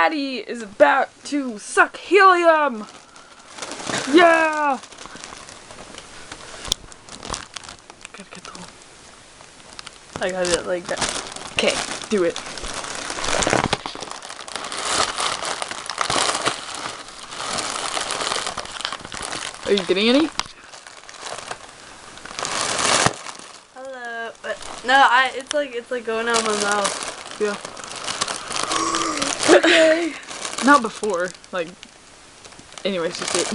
Daddy is about to suck helium! Yeah! Gotta get the hole. I got it like that. Okay, do it. Are you getting any? Hello. No, it's like going out of my mouth. Yeah. Okay. Not before. Like, anyways, just it.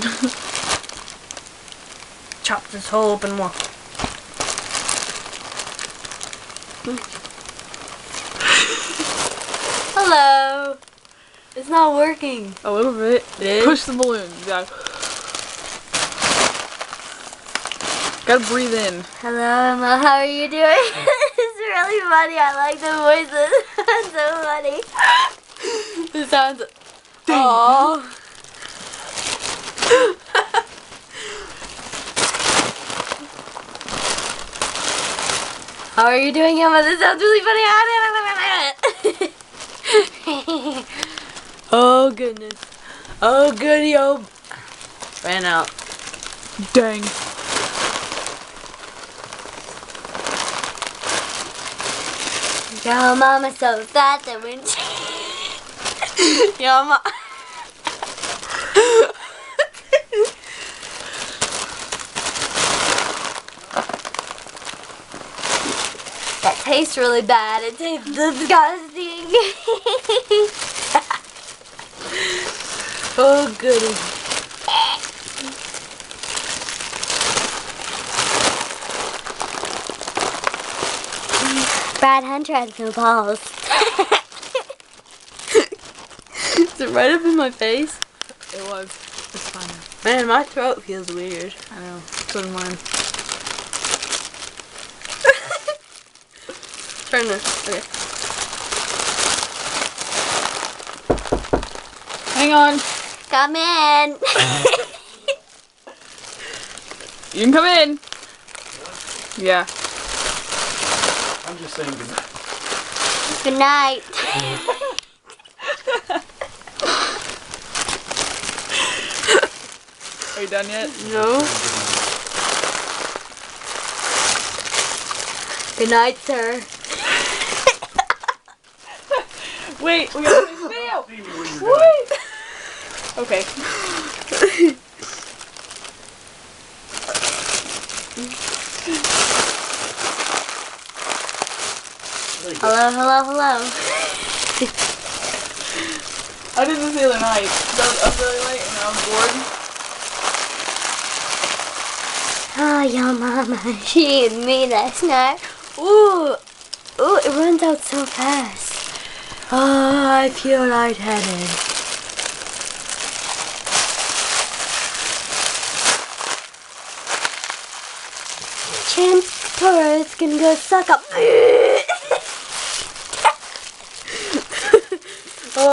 Chop this hole open more. Hello. It's not working. A little bit. It is? Push the balloon. Yeah. Gotta breathe in. Hello, Emma. How are you doing? It's really funny. I like the voices. It's so funny. This sounds. Aww. How are you doing, Emma? This sounds really funny. Oh goodness. Oh goody. Oh. Ran out. Dang. Your mama's so fat that when she... Your mama... That tastes really bad. It tastes disgusting. Oh goody. Brad Hunter has no balls. Is it right up in my face? It was. It's fine now. Man, my throat feels weird. I know. So did mine. Turn this. Okay. Hang on. Come in. You can come in. Yeah. I'm just saying good night. Good night. Are you done yet? No. Good night, sir. Wait, we gotta make video. See me when you're done. Wait. Okay. Hello, hello, hello. I did this the other night. I was up really late and I was bored. Oh, your mama, she ate me last night. Ooh, ooh, it runs out so fast. Oh, I feel lightheaded. Chimp tourists can go suck up.